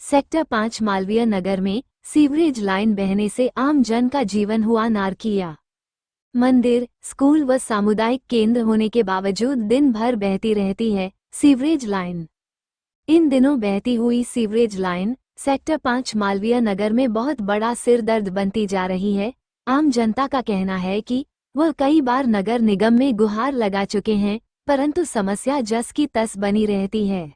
Sector 5 Malviya Nagar में sewerage line बहने से आम जन का जीवन हुआ नारकीय। मंदिर, स्कूल व सामुदायिक केंद्र होने के बावजूद दिन भर बहती रहती है सीवरेज लाइन। इन दिनों बहती हुई sewerage line sector 5 Malviya Nagar में बहुत बड़ा सिर दर्द बनती जा रही है। आम जनता का कहना है कि वह कई बार नगर निगम में गुहार लगा चुके हैं, परंतु समस्या जस की तस बनी रहती है।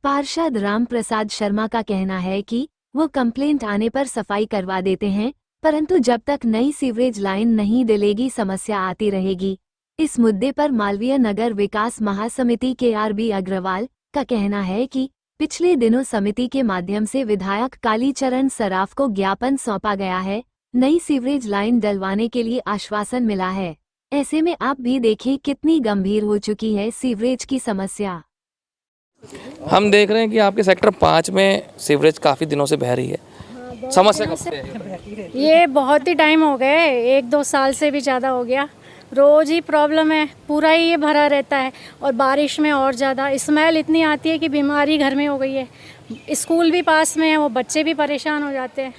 पार्षद राम प्रसाद शर्मा का कहना है कि वो कंप्लेंट आने पर सफाई करवा देते हैं, परंतु जब तक नई सीवरेज लाइन नहीं डलेगी समस्या आती रहेगी। इस मुद्दे पर मालवीय नगर विकास महासमिति के आरबी अग्रवाल का कहना है कि पिछले दिनों समिति के माध्यम से विधायक कालीचरण सराफ को ज्ञापन सौंपा गया है। नई सीवरेज लाइन डलवाने के लिए आश्वासन मिला है। ऐसे में आप भी देखें कितनी गंभीर हो चुकी है सीवरेज की समस्या। हम देख रहे हैं कि आपके सेक्टर 5 में सीवरेज काफ़ी दिनों से बह रही है। समस्या कब से है? ये बहुत ही टाइम हो गए, 1-2 साल से भी ज़्यादा हो गया। रोज़ ही प्रॉब्लम है, पूरा ही ये भरा रहता है और बारिश में और ज़्यादा स्मेल इतनी आती है कि बीमारी घर में हो गई है। स्कूल भी पास में है, वो बच्चे भी परेशान हो जाते हैं।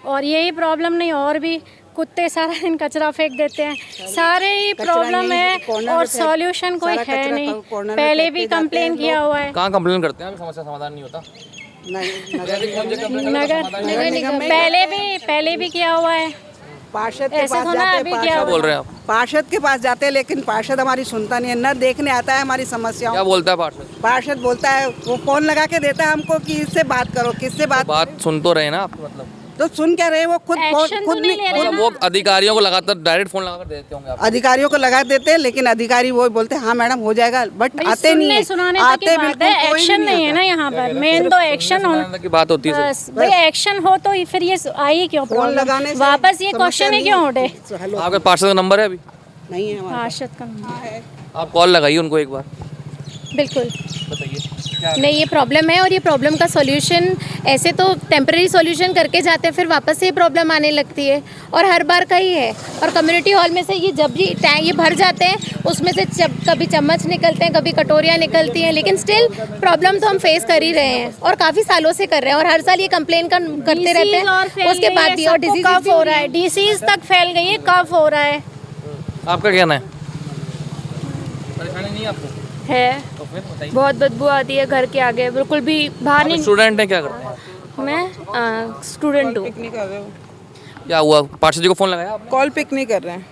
और यही प्रॉब्लम नहीं, और भी कुत्ते सारा दिन कचरा फेंक देते हैं। सारे ही प्रॉब्लम है और सॉल्यूशन कोई है नहीं। पहले भी कंप्लेन किया हुआ है। कहाँ कंप्लेन करते हैं? समस्या समाधान नहीं होता। नगर पहले भी किया हुआ है। पार्षद के पास जाते हैं। क्या बोल रहे हैं आप? पार्षद के पास जाते हैं, लेकिन पार्षद हमारी सुनता नहीं है, न देखने आता है हमारी समस्याओं। क्या बोलता है पार्षद? पार्षद बोलता है, वो फोन लगा के देता है हमको कि इससे बात करो, किससे बात सुन तो रहे ना आप? मतलब तो सुन क्या रहे, वो खुद मतलब वो अधिकारियों को लगातार डायरेक्ट फोन लगाकर देते होंगे आप? अधिकारियों को लगा देते हैं, लेकिन अधिकारी वो बोलते हैं हाँ मैडम हो जाएगा, बट आते नहीं है। आते बिल्कुल एक्शन नहीं है ना यहाँ पर। मेन तो एक्शन होना की बात होती है। भाई एक्शन हो तो फिर ये आई क्यों प्रॉब्लम? वापस ये क्वेश्चन है क्यों उठे? आपके पार्षद का नंबर है अभी? नहीं है पार्षद का नंबर है। आप कॉल लगाइए उनको एक बार। बिल्कुल बताइए। नहीं, ये प्रॉब्लम है और ये प्रॉब्लम का सॉल्यूशन ऐसे तो टेम्परेरी सॉल्यूशन करके जाते हैं, फिर वापस से ये प्रॉब्लम आने लगती है और हर बार का ही है। और कम्युनिटी हॉल में से ये जब भी टैंक ये भर जाते हैं उसमें से कभी चम्मच निकलते हैं, कभी कटोरियाँ निकलती हैं, लेकिन स्टिल प्रॉब्लम तो हम फेस कर ही रहे हैं और काफ़ी सालों से कर रहे हैं और हर साल ये कंप्लेन करते रहते हैं। उसके बाद भी और डिजीज कब हो रहा है, डिसीज तक फैल गई है, कब हो रहा है? आपका कहना है? परेशानी नहीं आपको है? तो फिर बताइए। बहुत बदबू आती है घर के आगे, बिल्कुल भी बाहर नहीं। स्टूडेंट है, क्या करते हैं? मैं स्टूडेंट हूँ। क्या हुआ? पार्षद जी को फोन लगाया आपने? कॉल पिक नहीं कर रहे हैं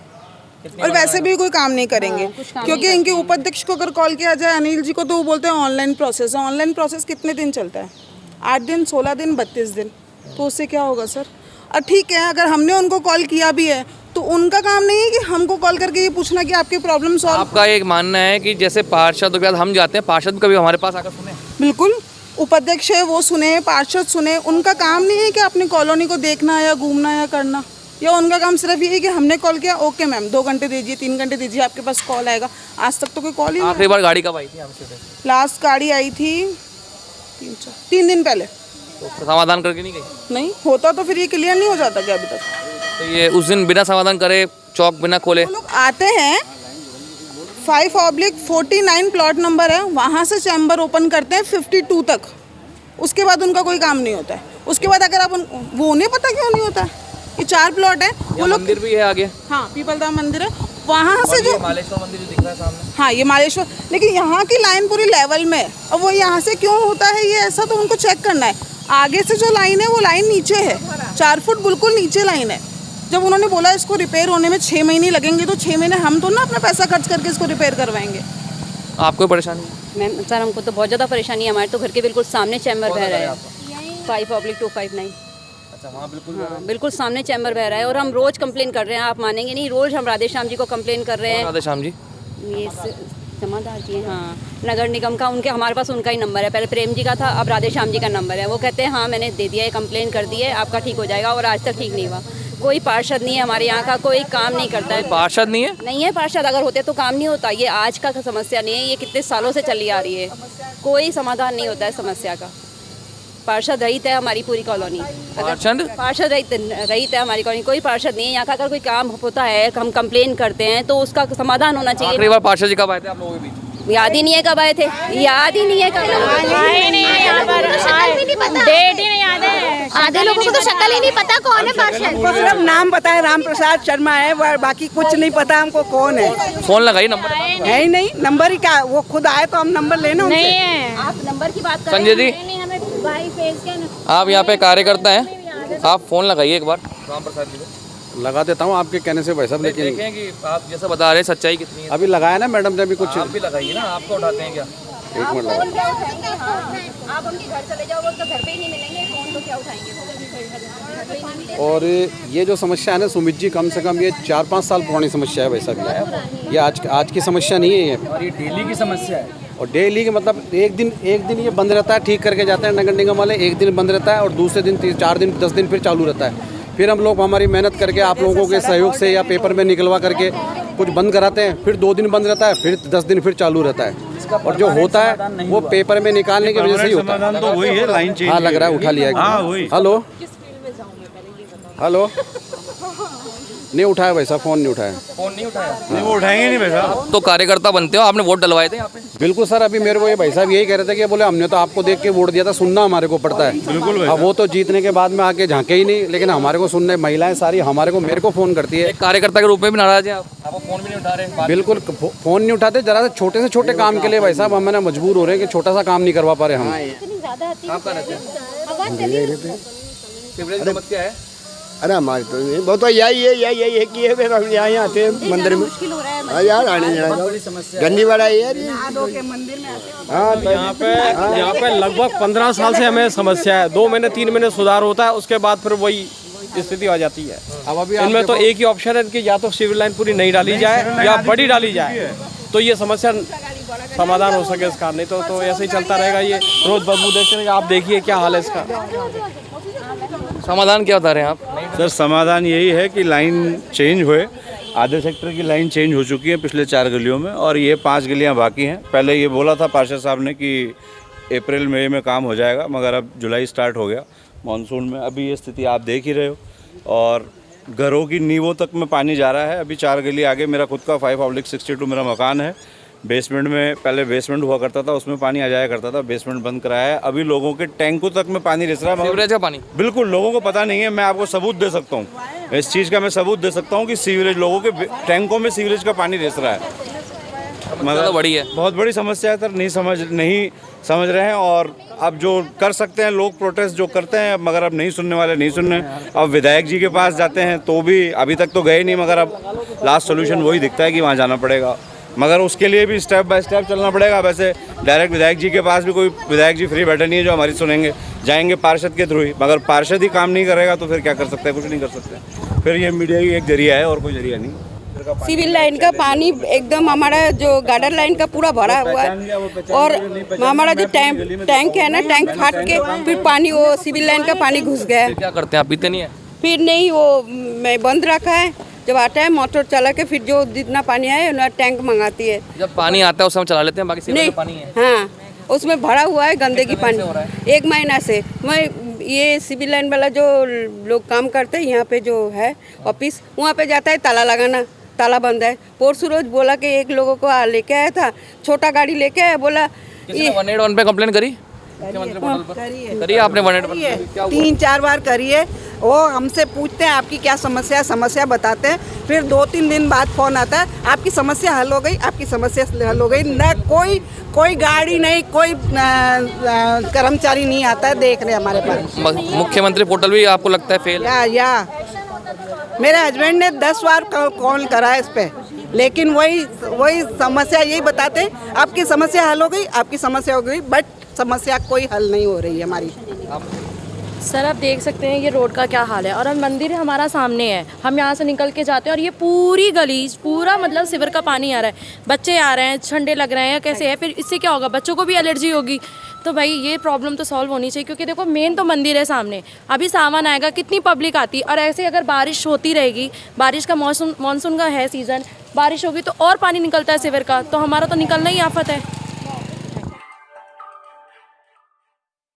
और वैसे भी कोई काम नहीं करेंगे, क्योंकि इनके उपाध्यक्ष को अगर कॉल किया जाए अनिल जी को तो वो बोलते हैं ऑनलाइन प्रोसेस है। ऑनलाइन प्रोसेस कितने दिन चलता है? 8 दिन, 16 दिन, 32 दिन। तो उससे क्या होगा सर? और ठीक है, अगर हमने उनको कॉल किया भी है तो उनका काम नहीं है कि हमको कॉल करके ये पूछना कि आपकी प्रॉब्लम सॉल्व। आपका एक मानना है कि जैसे पार्षद के बाद हम जाते हैं, पार्षद कभी हमारे पास आकर सुने? बिल्कुल, उपाध्यक्ष है वो सुने, पार्षद सुने। उनका काम नहीं है कि अपनी कॉलोनी को देखना या घूमना या करना, या उनका काम सिर्फ ये है कि हमने कॉल किया, ओके मैम 2 घंटे दीजिए, 3 घंटे दीजिए, आपके पास कॉल आएगा। आज तक तो कोई कॉल ही नहीं। आखिरी बार गाड़ी कब आई थी हमसे? लास्ट गाड़ी आई थी 3 दिन पहले। तो समाधान करके नहीं गई? नहीं होता तो फिर ये क्लियर नहीं हो जाता क्या अभी तक? तो ये उस दिन बिना समाधान करे, चौक बिना खोले लोग आते हैं, 5/49 प्लॉट नंबर है, वहाँ से चैम्बर ओपन करते हैं 52 तक। उसके बाद उनका कोई काम नहीं होता है। उसके बाद अगर आप वो नहीं पता क्यों नहीं होता है? ये 4 प्लॉट है। वो लोग मंदिर भी है आगे। हाँ, पीपलधाम मंदिर है, वहाँ से जो मालेश्वर मंदिर जो दिख रहा है सामने। हाँ, ये मालेश्वर, लेकिन यहाँ की लाइन पूरी लेवल में है। अब वो यहाँ से क्यों होता है ये ऐसा, तो उनको चेक करना है। आगे से जो लाइन है वो लाइन नीचे है, 4 फुट बिल्कुल नीचे लाइन है। जब उन्होंने बोला इसको रिपेयर होने में 6 महीने लगेंगे, तो 6 महीने हम तो ना अपना पैसा खर्च करके इसको रिपेयर करवाएंगे। आपको परेशानी? मैम सर, हमको तो बहुत ज़्यादा परेशानी है। हमारे तो घर के बिल्कुल सामने चैम्बर बह रहा है, 5/259। अच्छा, हाँ बिल्कुल। हाँ, बिल्कुल सामने चैम्बर बह रहा है और हम रोज़ कंप्लेन कर रहे हैं, आप मानेंगे नहीं। रोज़ हम राधे श्याम जी को कंप्लेन कर रहे हैं। राधे श्याम जी ये जमादार जी, हाँ, नगर निगम का, उनके हमारे पास उनका ही नंबर है। पहले प्रेम जी का था, अब राधे श्याम जी का नंबर है। वो कहते हैं हाँ मैंने दे दिया है, कंप्लेन कर दी है, आपका ठीक हो जाएगा, और आज तक ठीक नहीं हुआ। कोई पार्षद नहीं है हमारे यहाँ का, कोई काम नहीं करता है। पार्षद नहीं है? नहीं है पार्षद, अगर होते तो काम नहीं होता। ये आज का समस्या नहीं है, ये कितने सालों से चली आ रही है। कोई समाधान नहीं होता है समस्या का। पार्षद रहित है हमारी पूरी कॉलोनी। पार्षद रहित है हमारी कॉलोनी, कोई पार्षद नहीं है यहाँ का। अगर कोई काम होता है, हम कंप्लेन करते हैं, तो उसका समाधान होना चाहिए। आखिरी बार पार्षद जी कब आए थे आप लोगों के बीच? याद ही नहीं है कब आए थे, याद ही नहीं है कब आए नहीं है यहाँ पर। पता, डेट ही नहीं याद है। आधे लोगों को तो शक्ल ही नहीं पता कौन है पार्षद। हमको सिर्फ नाम पता है, राम प्रसाद शर्मा है, बाकी कुछ नहीं पता हमको कौन है। फोन लगाइए, नंबर है ही नहीं, नंबर ही क्या, वो खुद आए तो हम नंबर लेना उनसे। नहीं है। आप नंबर की बात कर संजय जी, नहीं, हमें भाई फेस क्या ना। आप यहाँ पे कार्यकर्ता हैं, आप फोन लगाइए एक बार राम प्रसाद जी को। लगा देता हूँ आपके कहने से भाई साहब, लेकिन देखें कि आप जैसा बता रहे हैं सच्चाई कितनी है। अभी लगाया ना मैडम ने, अभी कुछ आप भी लगाइए ना, आपको उठाते हैं क्या? एक मिनट लगा। आप उनके घर चले जाओ, वो तो घर पे ही नहीं मिलेंगे, फोन तो क्या उठाएंगे। और ये जो समस्या है ना सुमित जी, कम से कम ये 4-5 साल पुरानी समस्या है भाई साहब। ये आज की समस्या नहीं है ये, और ये डेली की समस्या है। और डेली के मतलब एक दिन ये बंद रहता है, ठीक करके जाते हैं नगर निगम वाले, एक दिन बंद रहता है और दूसरे दिन 4 दिन 10 दिन फिर चालू रहता है। फिर हम लोग हमारी मेहनत करके आप लोगों के सहयोग से या पेपर में निकलवा करके कुछ बंद कराते हैं, फिर 2 दिन बंद रहता है, फिर 10 दिन फिर चालू रहता है। और जो होता है वो पेपर में निकालने की वजह से ही होता है। तो वही है, लाइन चेंज। हाँ लग रहा है, उठा लिया। हेलो हेलो, नहीं उठाया भाई साहब, फ़ोन नहीं उठाया। फोन नहीं उठाया? नहीं, वो उठाएंगे नहीं भाई साहब। तो कार्यकर्ता बनते हो, आपने वोट डलवाए थे यहाँ पे? बिल्कुल सर, अभी मेरे को ये भाई साहब यही कह रहे थे कि बोले हमने तो आपको देख के वोट दिया था, सुनना हमारे को पड़ता है। बिल्कुल। अब वो तो जीतने के बाद में आके झांके ही नहीं, लेकिन हमारे को सुनने, महिलाएं सारी मेरे को फ़ोन करती है। एक कार्यकर्ता के रूप में भी नाराज है आप फोन भी नहीं उठा रहे? बिल्कुल फ़ोन नहीं उठाते, जरा से छोटे काम के लिए भाई साहब हम ना मजबूर हो रहे हैं कि छोटा सा काम नहीं करवा पा रहे हम। आप कहाँ रहते हैं? सीवरेज समस्या है? अरे हमारे तो नहीं, वो तो यही है कि फिर हम यहाँ आते हैं मंदिर में। हाँ यार, आने जाना गंदी बड़ा है यार। हाँ यहाँ पे लगभग 15 साल से हमें समस्या है। 2 महीने 3 महीने सुधार होता है, उसके बाद फिर वही स्थिति आ जाती है। अब अभी इनमें तो एक ही ऑप्शन है कि या तो सिविल लाइन पूरी नहीं डाली जाए या बड़ी डाली जाए, तो ये समस्या समाधान हो सके इसका। नहीं तो ऐसे ही चलता रहेगा, ये रोज बदबू देखते रहेगा। आप देखिए क्या हाल है इसका। समाधान क्या बता रहे हैं आप? सर समाधान यही है कि लाइन चेंज हुए। आधे सेक्टर की लाइन चेंज हो चुकी है पिछले 4 गलियों में, और ये 5 गलियां बाकी हैं। पहले ये बोला था पार्षद साहब ने कि अप्रैल मई में काम हो जाएगा, मगर अब जुलाई स्टार्ट हो गया मानसून में। अभी ये स्थिति आप देख ही रहे हो, और घरों की नींवों तक में पानी जा रहा है। अभी 4 गली आगे मेरा खुद का 5/62 मेरा मकान है। बेसमेंट में पहले बेसमेंट हुआ करता था, उसमें पानी आ जाया करता था, बेसमेंट बंद कराया है। अभी लोगों के टैंकों तक में पानी रिस रहा है। सीवरेज का पानी बिल्कुल लोगों को पता नहीं है। मैं आपको सबूत दे सकता हूँ, इस चीज़ का मैं सबूत दे सकता हूँ कि सीवरेज, लोगों के टैंकों में सीवरेज का पानी रिस रहा है। मतलब बड़ी है, बहुत बड़ी समस्या है सर, नहीं समझ रहे हैं। और अब जो कर सकते हैं लोग प्रोटेस्ट जो करते हैं, मगर अब नहीं सुनने वाले नहीं सुन रहे। अब विधायक जी के पास जाते हैं तो भी अभी तक तो गए नहीं, मगर अब लास्ट सोल्यूशन वही दिखता है कि वहाँ जाना पड़ेगा, मगर उसके लिए भी स्टेप बाय स्टेप चलना पड़ेगा। वैसे डायरेक्ट विधायक जी के पास भी कोई विधायक जी फ्री बैठे नहीं है जो हमारी सुनेंगे, जाएंगे पार्षद के थ्रू ही। मगर पार्षद ही काम नहीं करेगा तो फिर क्या कर सकते हैं? कुछ नहीं कर सकते। फिर ये मीडिया ही एक जरिया है और कोई जरिया नहीं। सिविल लाइन का पानी एकदम हमारा जो गार्डर लाइन का पूरा भरा हुआ है, और हमारा जो टैंक है ना, टैंक फाट के फिर पानी वो सिविल लाइन का पानी घुस गया है। क्या करते हैं आप? पीते नहीं है? फिर नहीं, वो मैं बंद रखा है, जब आता है मोटर चला के फिर जो जितना पानी है ना टैंक मंगाती है। जब पानी आता है उस समय चला लेते हैं, बाकी सीवरेज का पानी है? हाँ, उसमें भरा हुआ है गंदगी पानी 1 महीना से। मैं ये सिविल लाइन वाला जो लोग काम करते हैं यहाँ पे जो है ऑफिस, वहाँ पे जाता है ताला लगाना, ताला बंद है। परसों रोज बोला कि एक लोगों को लेके आया था, छोटा गाड़ी लेके आया, बोला 181 पे कंप्लेन करी करिए आपने 181 3-4 बार करिए। वो हमसे पूछते हैं आपकी क्या समस्या बताते हैं, फिर 2-3 दिन बाद फोन आता है आपकी समस्या हल हो गई, आपकी समस्या हल हो गई। न कोई गाड़ी नहीं, कोई कर्मचारी नहीं आता है देख रहे हमारे पास। मुख्यमंत्री पोर्टल भी आपको लगता है फेल? या मेरे हस्बैंड ने 10 बार कॉल करा है इस पे, लेकिन वही समस्या यही बताते हैं आपकी समस्या हल हो गई, आपकी समस्या हो गई, बट समस्या कोई हल नहीं हो रही है हमारी। सर आप देख सकते हैं ये रोड का क्या हाल है, और अब मंदिर हमारा सामने है, हम यहाँ से निकल के जाते हैं और ये पूरी गली पूरा मतलब सिवर का पानी आ रहा है, बच्चे आ रहे हैं, ठंडे लग रहे हैं, कैसे है, फिर इससे क्या होगा, बच्चों को भी एलर्जी होगी। तो भाई ये प्रॉब्लम तो सॉल्व होनी चाहिए, क्योंकि देखो मेन तो मंदिर है सामने, अभी सावन आएगा, कितनी पब्लिक आती, और ऐसे अगर बारिश होती रहेगी, बारिश का मानसून का है सीज़न, बारिश होगी तो और पानी निकलता है सिवर का, तो हमारा तो निकलना ही आफत है।